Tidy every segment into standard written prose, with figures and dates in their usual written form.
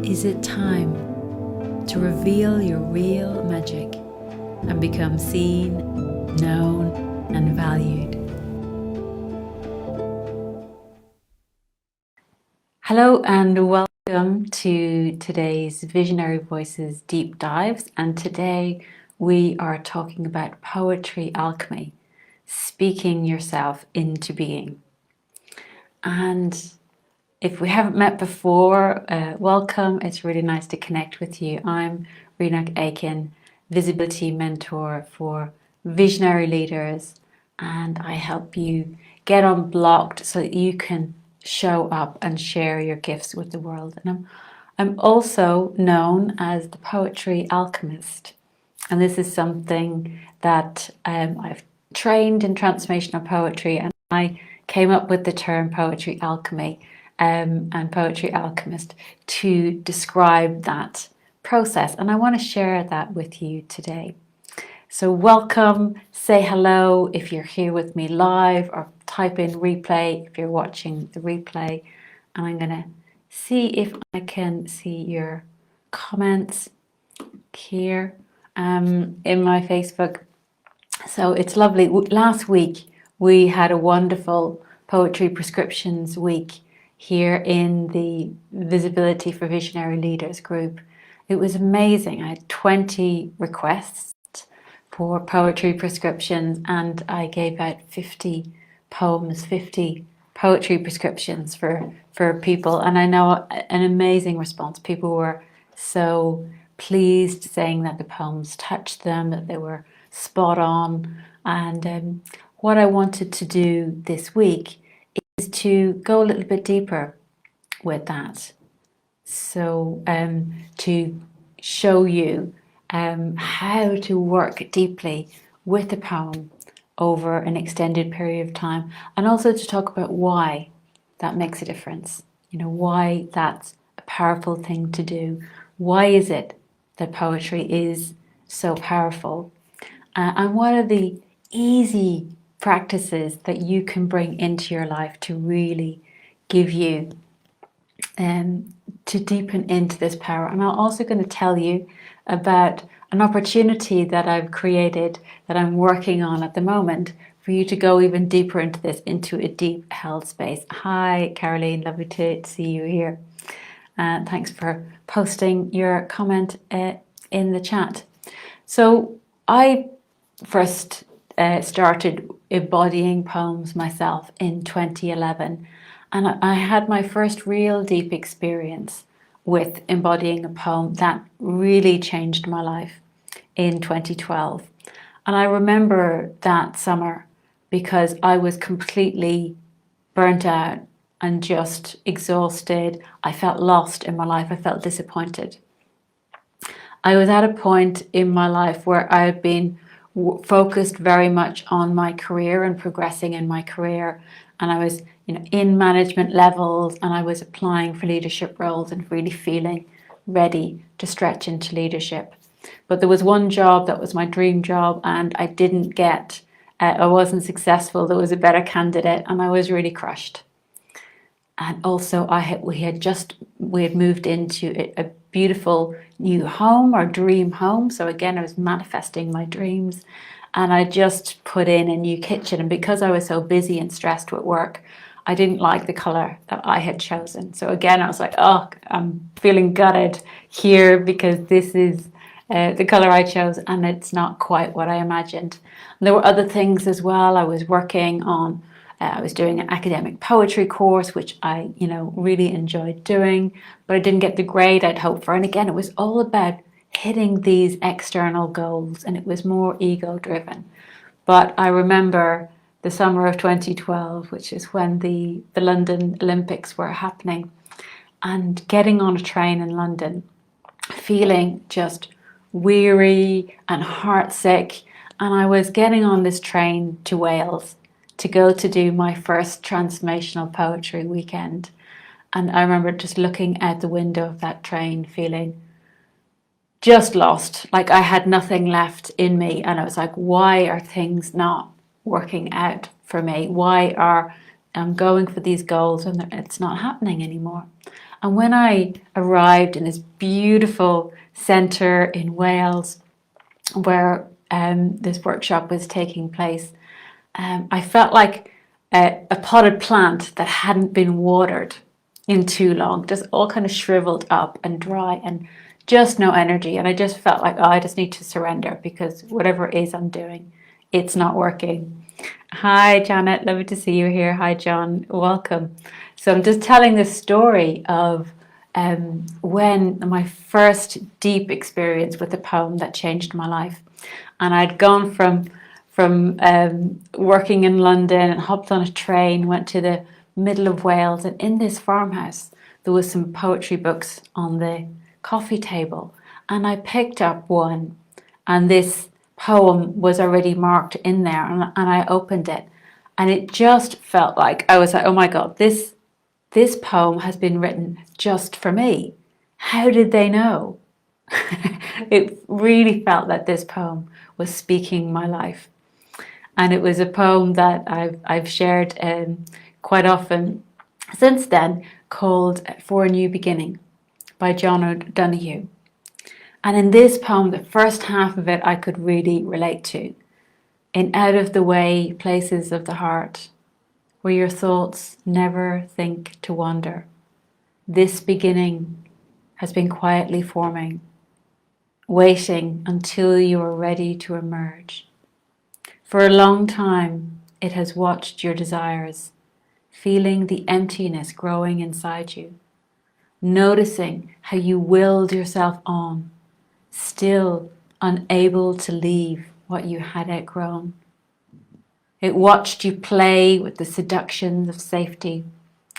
Is it time to reveal your real magic and become seen, known, and valued? Hello and welcome to today's Visionary Voices Deep Dives, and today we are talking about poetry alchemy, speaking yourself into being. And if we haven't met before, welcome. It's really nice to connect with you. I'm Reenac Aiken, visibility mentor for visionary leaders, and I help you get unblocked so that you can show up and share your gifts with the world. And I'm also known as the poetry alchemist, and this is something that I've trained in transformational poetry, and I came up with the term poetry alchemy and poetry alchemist to describe that process, and I want to share that with you today. So welcome, say hello if you're here with me live, or type in replay if you're watching the replay, and I'm going to see if I can see your comments here in my Facebook. So it's lovely. Last week we had a wonderful poetry prescriptions week here in the Visibility for Visionary Leaders group. It was amazing. I had 20 requests for poetry prescriptions, and I gave out 50 poems, 50 poetry prescriptions for people, and I know an amazing response. People were so pleased, saying that the poems touched them, that they were spot on. And what I wanted to do this week is to go a little bit deeper with that. So to show you how to work deeply with a poem over an extended period of time, and also to talk about why that makes a difference. You know, why that's a powerful thing to do. Why is it that poetry is so powerful? And what are the easy practices that you can bring into your life to really give you to deepen into this power. And I'm also going to tell you about an opportunity that I've created, that I'm working on at the moment, for you to go even deeper into this, into a deep held space. Hi Caroline, lovely to see you here. Thanks for posting your comment in the chat. So I first started embodying poems myself in 2011, and I had my first real deep experience with embodying a poem that really changed my life in 2012. And I remember that summer because I was completely burnt out and just exhausted. I felt lost in my life. I felt disappointed. I was at a point in my life where I had been focused very much on my career and progressing in my career, and I was in management levels, and I was applying for leadership roles and really feeling ready to stretch into leadership. But there was one job that was my dream job, and I didn't get I wasn't successful. There was a better candidate, and I was really crushed. And also we had moved into a beautiful new home, our dream home. So again, I was manifesting my dreams, and I just put in a new kitchen. And because I was so busy and stressed with work, I didn't like the color that I had chosen. So again, I was like, oh, I'm feeling gutted here because this is the color I chose, and it's not quite what I imagined. And there were other things as well. I was working on I was doing an academic poetry course, which I, really enjoyed doing, but I didn't get the grade I'd hoped for. And again, it was all about hitting these external goals, and it was more ego driven. But I remember the summer of 2012, which is when the London Olympics were happening, and getting on a train in London, feeling just weary and heartsick. And I was getting on this train to Wales to go to do my first transformational poetry weekend. And I remember just looking out the window of that train, feeling just lost, like I had nothing left in me. And I was like, why are things not working out for me? Why are I'm going for these goals and it's not happening anymore? And when I arrived in this beautiful centre in Wales where this workshop was taking place, I felt like a potted plant that hadn't been watered in too long, just all kind of shriveled up and dry and just no energy. And I just felt like, oh, I just need to surrender because whatever it is I'm doing, it's not working. Hi, Janet. Lovely to see you here. Hi, John. Welcome. So I'm just telling this story of when my first deep experience with a poem that changed my life. And I'd gone from working in London and hopped on a train, went to the middle of Wales, and in this farmhouse there was some poetry books on the coffee table, and I picked up one, and this poem was already marked in there, and I opened it, and it just felt like I was like, oh my God, this poem has been written just for me. How did they know? It really felt that this poem was speaking my life. And it was a poem that I've shared quite often since then, called For a New Beginning by John O'Donoghue. And in this poem, the first half of it I could really relate to. In out of the way places of the heart, where your thoughts never think to wander, this beginning has been quietly forming, waiting until you are ready to emerge. For a long time, it has watched your desires, feeling the emptiness growing inside you, noticing how you willed yourself on, still unable to leave what you had outgrown. It watched you play with the seductions of safety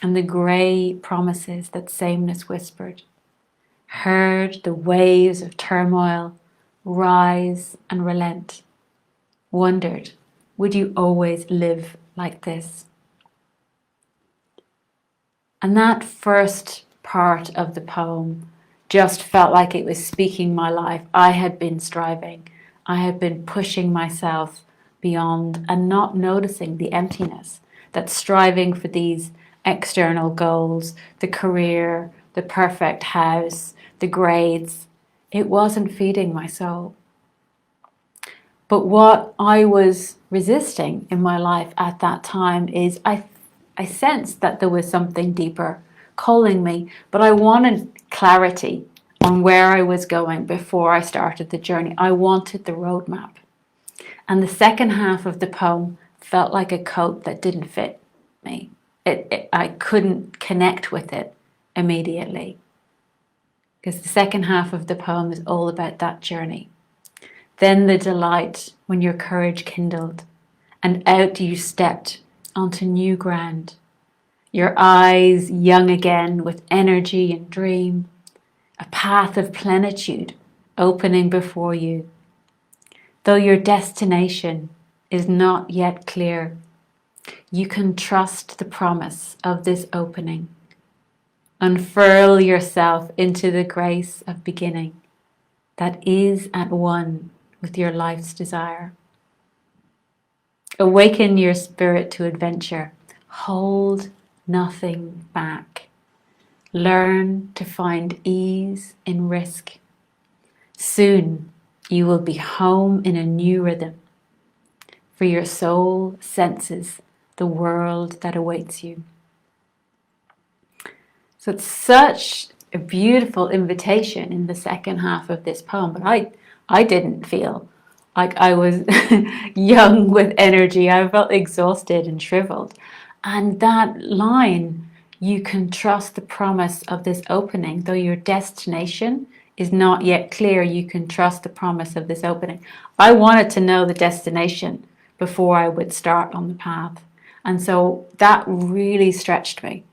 and the grey promises that sameness whispered, heard the waves of turmoil rise and relent, wondered, would you always live like this? And that first part of the poem just felt like it was speaking my life. I had been striving. I had been pushing myself beyond and not noticing the emptiness that striving for these external goals, the career, the perfect house, the grades, it wasn't feeding my soul. But what I was resisting in my life at that time is I sensed that there was something deeper calling me, but I wanted clarity on where I was going before I started the journey. I wanted the roadmap. And the second half of the poem felt like a coat that didn't fit me. I couldn't connect with it immediately, because the second half of the poem is all about that journey. Then the delight when your courage kindled and out you stepped onto new ground, your eyes young again with energy and dream, a path of plenitude opening before you. Though your destination is not yet clear, you can trust the promise of this opening. Unfurl yourself into the grace of beginning that is at one with your life's desire. Awaken your spirit to adventure. Hold nothing back. Learn to find ease in risk. Soon you will be home in a new rhythm, for your soul senses the world that awaits you. So it's such a beautiful invitation in the second half of this poem, but I didn't feel like I was young with energy. I felt exhausted and shriveled. And that line, you can trust the promise of this opening, though your destination is not yet clear, you can trust the promise of this opening. I wanted to know the destination before I would start on the path. And so that really stretched me.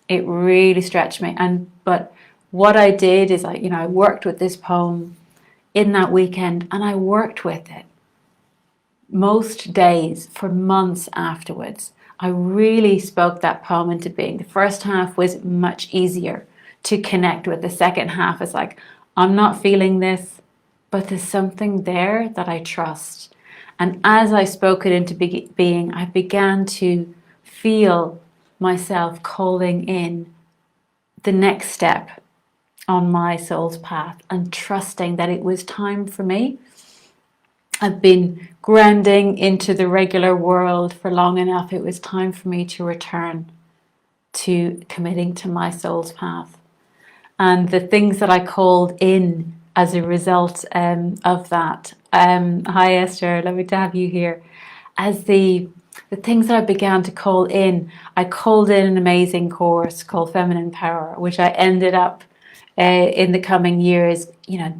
It really stretched me. But what I did is I worked with this poem in that weekend, and I worked with it most days for months afterwards. I really spoke that poem into being. The first half was much easier to connect with. The second half is like, I'm not feeling this, but there's something there that I trust. And as I spoke it into being, I began to feel myself calling in the next step on my soul's path and trusting that it was time for me. I've been grounding into the regular world for long enough. It was time for me to return to committing to my soul's path. And the things that I called in as a result of that. Hi Esther, lovely to have you here. As the things that I began to call in, I called in an amazing course called Feminine Power, which I ended up in the coming years,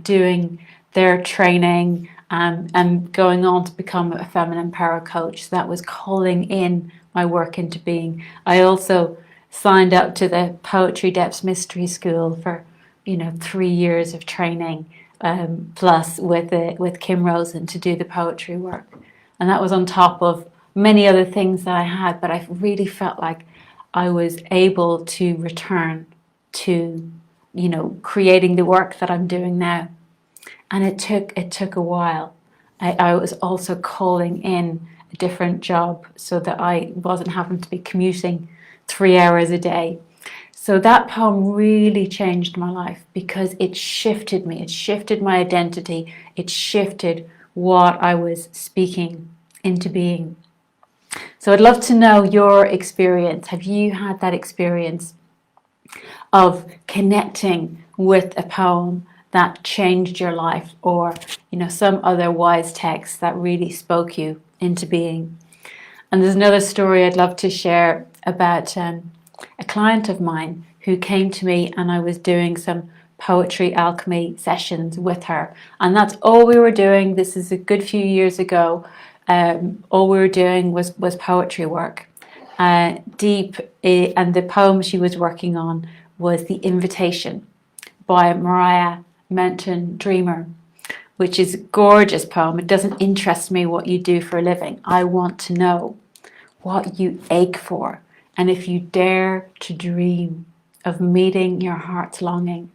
doing their training and going on to become a feminine power coach. So that was calling in my work into being. I also signed up to the Poetry Depths Mystery School for 3 years of training, plus with Kim Rosen to do the poetry work, and that was on top of many other things that I had. But I really felt like I was able to return to creating the work that I'm doing now, and it took a while. I was also calling in a different job so that I wasn't having to be commuting 3 hours a day. So that poem really changed my life because it shifted me. It shifted my identity. It shifted what I was speaking into being. So I'd love to know your experience. Have you had that experience of connecting with a poem that changed your life, or some other wise text that really spoke you into being? And there's another story I'd love to share about a client of mine who came to me, and I was doing some poetry alchemy sessions with her, and that's all we were doing. This is a good few years ago. All we were doing was poetry work, deep, and the poem she was working on was The Invitation by Mariah Menton Dreamer, which is a gorgeous poem. It doesn't interest me what you do for a living. I want to know what you ache for, and if you dare to dream of meeting your heart's longing.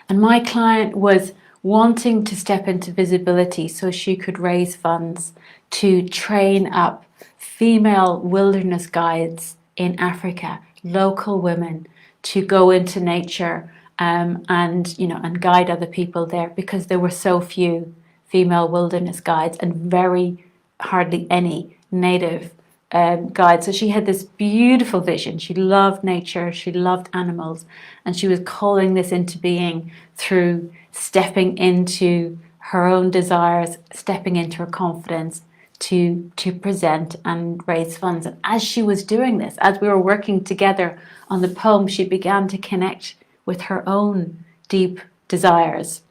And my client was wanting to step into visibility so she could raise funds to train up female wilderness guides in Africa, local women, to go into nature and guide other people there, because there were so few female wilderness guides and very hardly any native guides. So she had this beautiful vision. She loved nature, she loved animals, and she was calling this into being through stepping into her own desires, stepping into her confidence to present and raise funds. And as she was doing this, as we were working together on the poem, she began to connect with her own deep desires.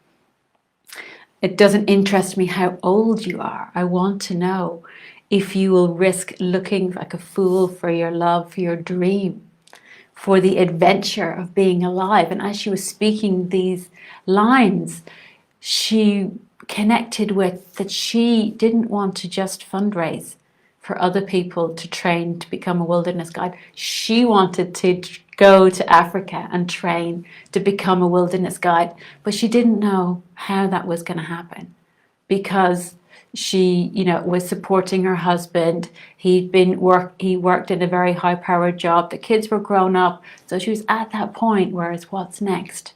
It doesn't interest me how old you are. I want to know if you will risk looking like a fool for your love, for your dream, for the adventure of being alive. And as she was speaking these lines, she connected with that she didn't want to just fundraise for other people to train to become a wilderness guide. She wanted to go to Africa and train to become a wilderness guide, but she didn't know how that was going to happen, because she, was supporting her husband. He worked in a very high-powered job. The kids were grown up, so she was at that point where it's what's next.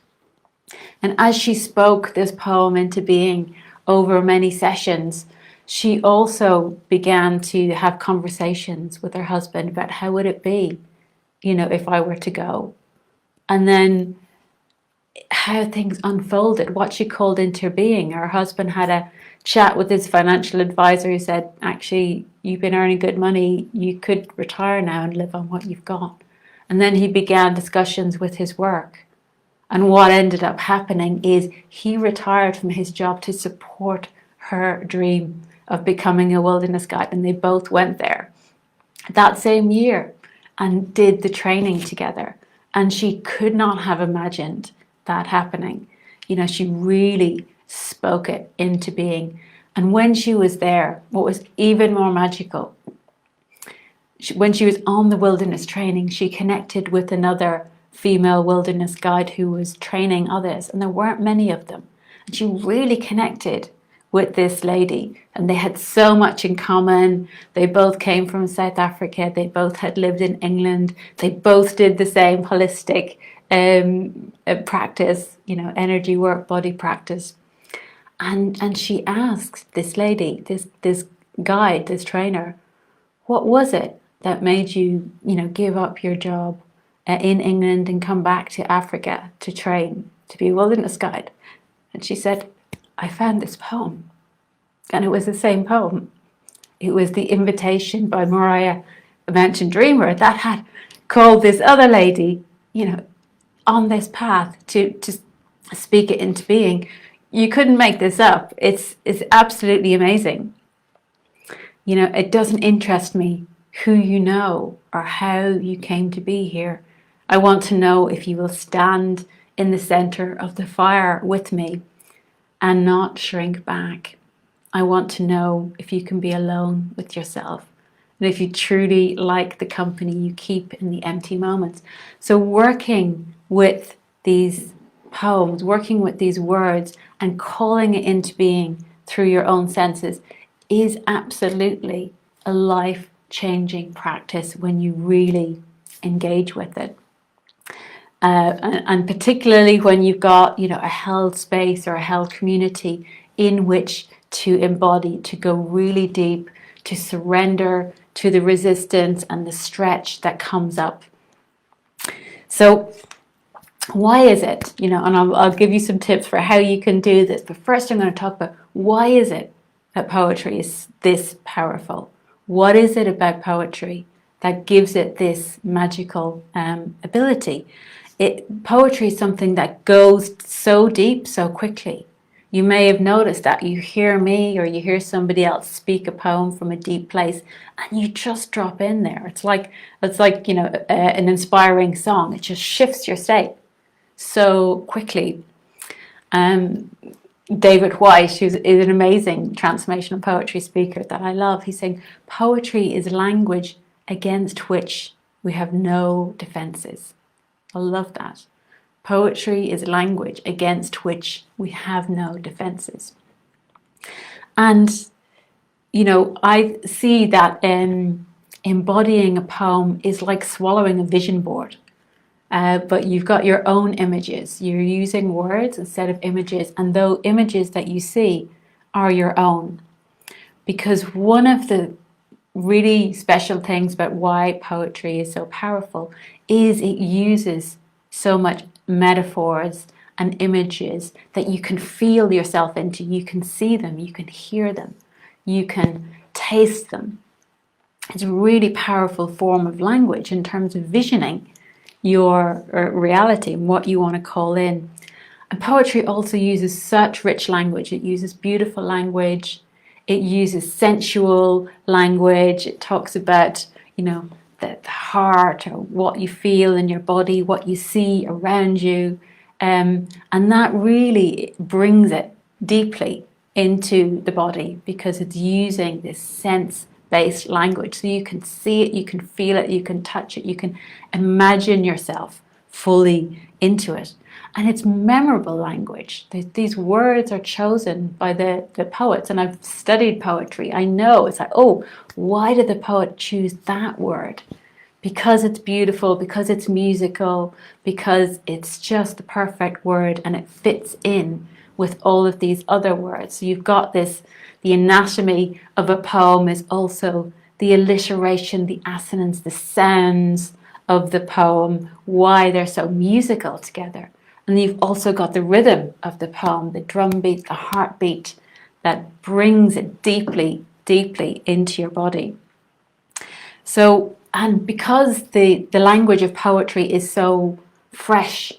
And as she spoke this poem into being over many sessions, she also began to have conversations with her husband about how would it be, if I were to go. And then how things unfolded, what she called into being. Her husband had a chat with his financial advisor who said, actually, you've been earning good money, you could retire now and live on what you've got. And then he began discussions with his work. And what ended up happening is he retired from his job to support her dream of becoming a wilderness guide. And they both went there that same year and did the training together. And she could not have imagined that happening. She really spoke it into being. And when she was there, what was even more magical, when she was on the wilderness training, she connected with another female wilderness guide who was training others, and there weren't many of them. And she really connected with this lady, and they had so much in common. They both came from South Africa. They both had lived in England. They both did the same holistic practice, energy work, body practice. And she asked this lady, this guide, this trainer, what was it that made you, give up your job in England and come back to Africa to train, to be a wilderness guide? And she said, I found this poem. And it was the same poem. It was the invitation by Mariah, a mountain dreamer, that had called this other lady, on this path to speak it into being. You couldn't make this up. It's absolutely amazing. It doesn't interest me who you know or how you came to be here. I want to know if you will stand in the center of the fire with me and not shrink back. I want to know if you can be alone with yourself and if you truly like the company you keep in the empty moments. So working with these poems, working with these words and calling it into being through your own senses is absolutely a life-changing practice when you really engage with it. And particularly when you've got, a held space or a held community in which to embody, to go really deep, to surrender to the resistance and the stretch that comes up. So why is it, and I'll give you some tips for how you can do this. But first I'm going to talk about why is it that poetry is this powerful? What is it about poetry that gives it this magical ability? Poetry is something that goes so deep so quickly. You may have noticed that you hear me or you hear somebody else speak a poem from a deep place and you just drop in there. It's like an inspiring song. It just shifts your state so quickly. David White, who's an amazing transformational poetry speaker that I love, he's saying poetry is language against which we have no defenses. I love that. Poetry is language against which we have no defenses. And, I see that embodying a poem is like swallowing a vision board. But you've got your own images. You're using words instead of images, and those images that you see are your own. Because one of the really special things about why poetry is so powerful is it uses so much metaphors and images that you can feel yourself into. You can see them, you can hear them, you can taste them. It's a really powerful form of language in terms of visioning your reality and what you want to call in. And poetry also uses such rich language. It uses beautiful language. It uses sensual language. It talks about, the heart or what you feel in your body, what you see around you. And that really brings it deeply into the body because it's using this sense-based language. So you can see it, you can feel it, you can touch it, you can imagine yourself fully into it. And it's memorable language. These words are chosen by the poets, and I've studied poetry. I know it's like, oh, why did the poet choose that word? Because it's beautiful, because it's musical, because it's just the perfect word and it fits in with all of these other words. So you've got this, the anatomy of a poem is also the alliteration, the assonance, the sounds of the poem, why they're so musical together. And you've also got the rhythm of the poem, the drum beat, the heartbeat that brings it deeply, deeply into your body. So, and because the language of poetry is so fresh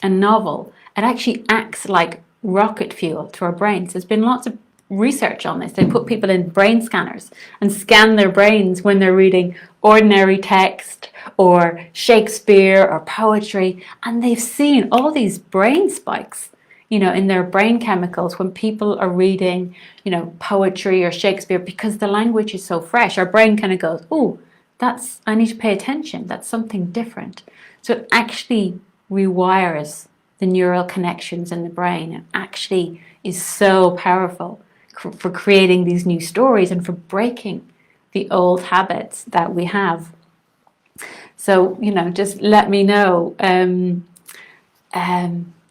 and novel, it actually acts like rocket fuel to our brains. There's been lots of research on this. They put people in brain scanners and scan their brains when they're reading ordinary text or Shakespeare or poetry, and they've seen all these brain spikes, in their brain chemicals when people are reading, poetry or Shakespeare, because the language is so fresh. Our brain kind of goes, oh, I need to pay attention. That's something different. So it actually rewires the neural connections in the brain. It actually is so powerful. for creating these new stories and for breaking the old habits that we have. So, just let me know.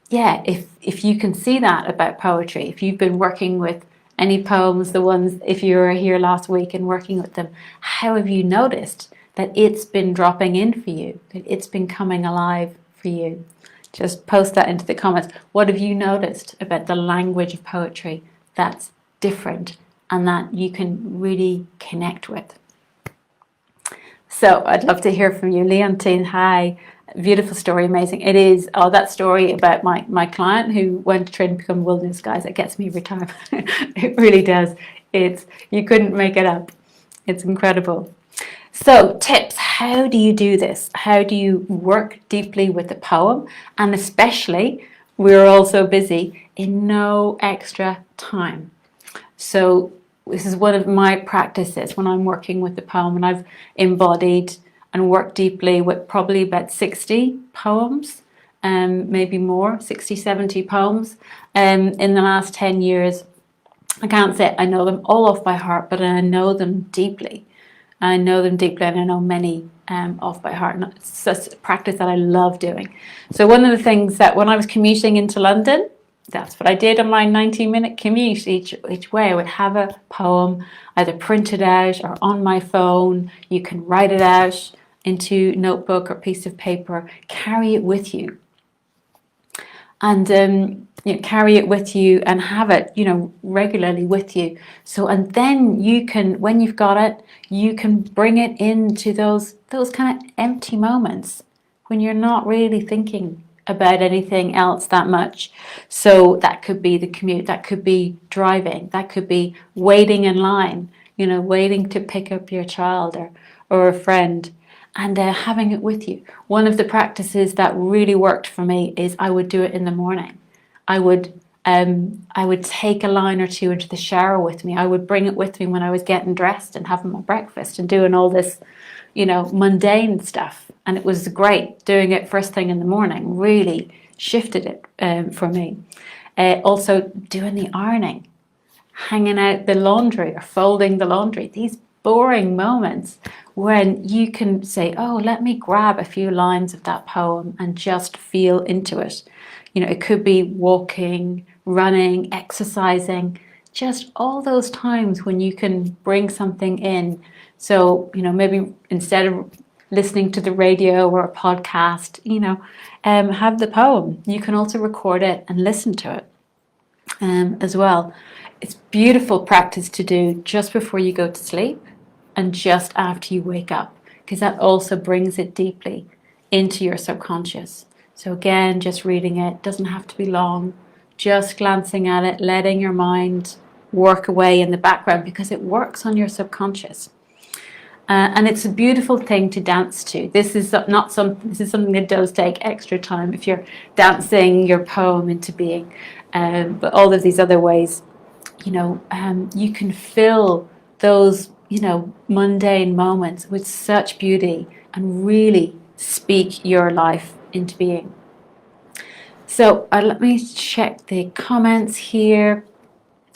Yeah, if you can see that about poetry, if you've been working with any poems, the ones, if you were here last week and working with them, how have you noticed that it's been dropping in for you, that it's been coming alive for you? Just post that into the comments. What have you noticed about the language of poetry that's different and that you can really connect with? So I'd love to hear from you. Leontine, hi. Beautiful story, amazing. It is. Oh, that story about my client who went to train to become a wilderness guide, it gets me every time. It really does. You couldn't make it up. It's incredible. So tips, how do you do this? How do you work deeply with the poem? And especially, we're all so busy, in no extra time. So this is one of my practices when I'm working with the poem, and I've embodied and worked deeply with probably about 60 poems, maybe more, 60, 70 poems in the last 10 years. I can't say I know them all off by heart, but I know them deeply. I know them deeply, and I know many off by heart. And it's such a practice that I love doing. So one of the things that when I was commuting into London, that's what I did on my 90-minute commute each way. I would have a poem either printed out or on my phone. You can write it out into notebook or piece of paper, carry it with you. And carry it with you and have it, regularly with you. So, and then you can, when you've got it, you can bring it into those kind of empty moments when you're not really thinking about anything else that much. So that could be the commute, that could be driving, that could be waiting in line, waiting to pick up your child or a friend, and having it with you. One of the practices that really worked for me is I would do it in the morning. I would take a line or two into the shower with me. I would bring it with me when I was getting dressed and having my breakfast and doing all this, mundane stuff. And it was great doing it first thing in the morning. Really shifted it for me. Also doing the ironing, hanging out the laundry or folding the laundry. These boring moments when you can say, oh, let me grab a few lines of that poem and just feel into it. It could be walking, running, exercising, just all those times when you can bring something in. So, maybe instead of listening to the radio or a podcast, have the poem. You can also record it and listen to it as well. It's beautiful practice to do just before you go to sleep and just after you wake up, because that also brings it deeply into your subconscious. So again, just reading it, doesn't have to be long, just glancing at it, letting your mind work away in the background, because it works on your subconscious. And it's a beautiful thing to dance to. This is something that does take extra time if you're dancing your poem into being. But all of these other ways, you can fill those, mundane moments with such beauty and really speak your life into being. So let me check the comments here.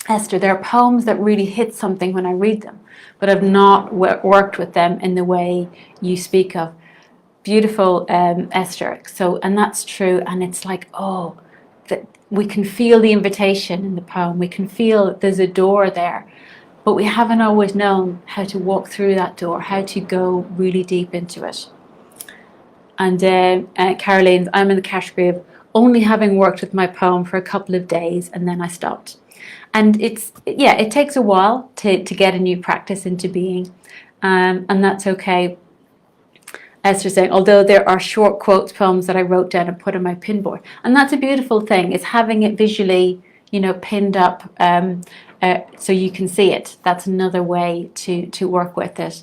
Esther, there are poems that really hit something when I read them, but I've not worked with them in the way you speak of. Beautiful, Esther. So, and that's true. And it's like, that we can feel the invitation in the poem. We can feel there's a door there, but we haven't always known how to walk through that door, how to go really deep into it. And Caroline, I'm in the category of only having worked with my poem for a couple of days and then I stopped. And it takes a while to get a new practice into being, and that's okay. Esther saying, although there are short quotes poems that I wrote down and put on my pinboard, and that's a beautiful thing, is having it visually, pinned up, so you can see it. That's another way to work with it.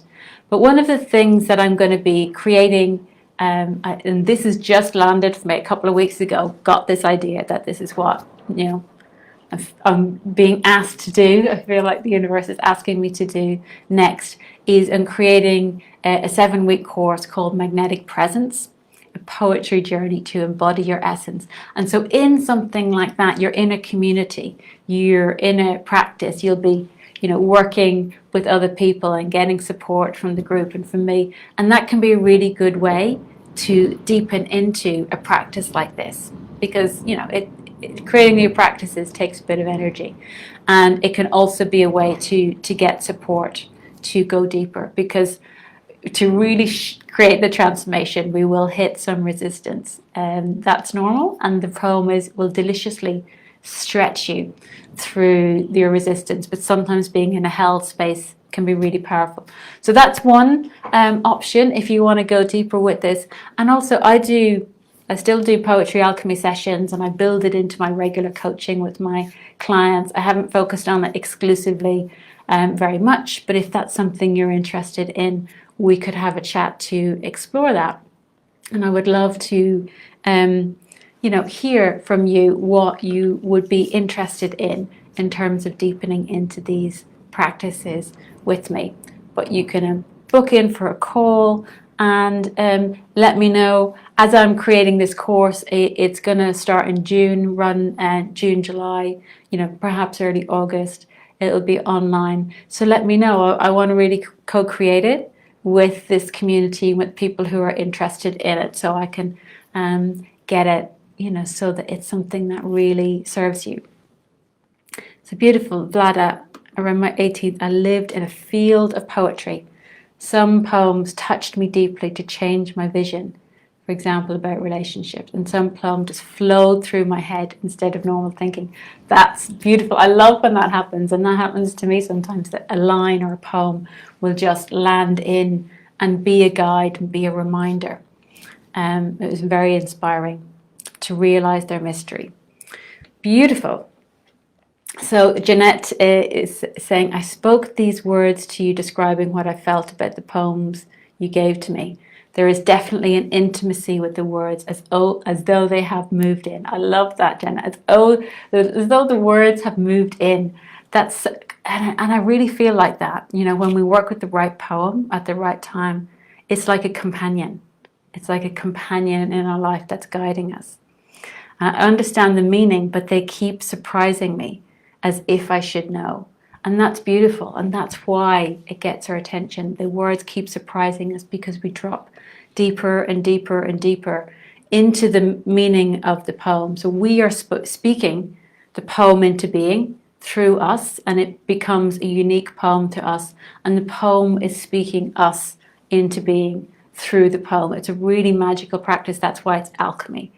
But one of the things that I'm going to be creating, and this has just landed for me a couple of weeks ago, got this idea that this is what I'm being asked to do. I feel like the universe is asking me to do next, is I'm creating a 7-week course called Magnetic Presence. poetry journey to embody your essence. And so in something like that, you're in a community, you're in a practice, you'll be, working with other people and getting support from the group and from me. And that can be a really good way to deepen into a practice like this, because, creating new practices takes a bit of energy. And it can also be a way to get support, to go deeper, because to really create the transformation, we will hit some resistance, and that's normal. And the poem will deliciously stretch you through your resistance. But sometimes being in a held space can be really powerful. So that's one option if you want to go deeper with this. And also, I still do poetry alchemy sessions, and I build it into my regular coaching with my clients. I haven't focused on it exclusively very much, but if that's something you're interested in, we could have a chat to explore that. And I would love to, hear from you what you would be interested in terms of deepening into these practices with me. But you can book in for a call and let me know. As I'm creating this course, it's going to start in June, run June, July, perhaps early August. It'll be online. So let me know. I want to really co-create it with this community, with people who are interested in it, so I can get it, so that it's something that really serves you. So beautiful, Vlada. Around my 18th, I lived in a field of poetry. Some poems touched me deeply to change my vision, for example, about relationships, and some poems just flowed through my head instead of normal thinking. That's beautiful. I love when that happens, and that happens to me sometimes, that a line or a poem will just land in and be a guide and be a reminder. It was very inspiring to realize their mystery. Beautiful. So Jeanette is saying, I spoke these words to you describing what I felt about the poems you gave to me. There is definitely an intimacy with the words, as though they have moved in. I love that, Jenna. As though the words have moved in. And I really feel like that. When we work with the right poem at the right time, it's like a companion. It's like a companion in our life that's guiding us. I understand the meaning, but they keep surprising me, as if I should know. And that's beautiful, and that's why it gets our attention. The words keep surprising us because we drop deeper and deeper and deeper into the meaning of the poem. So we are speaking the poem into being through us, and it becomes a unique poem to us. And the poem is speaking us into being through the poem. It's a really magical practice. That's why it's alchemy.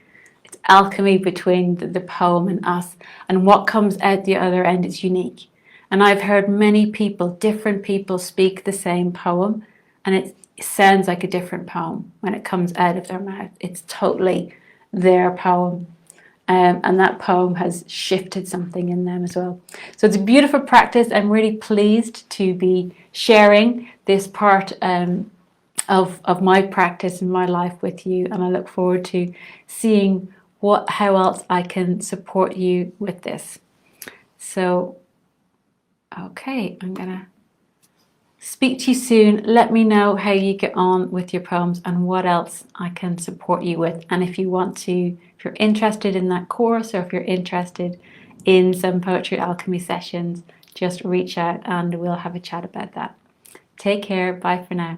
It's alchemy between the poem and us. And what comes out the other end is unique. And I've heard many people, different people, speak the same poem, and it sounds like a different poem when it comes out of their mouth. It's totally their poem. And that poem has shifted something in them as well. So it's a beautiful practice. I'm really pleased to be sharing this part of my practice in my life with you. And I look forward to seeing how else I can support you with this. So, okay, I'm going to speak to you soon. Let me know how you get on with your poems and what else I can support you with. And if you're interested in that course, or if you're interested in some poetry alchemy sessions, just reach out and we'll have a chat about that. Take care. Bye for now.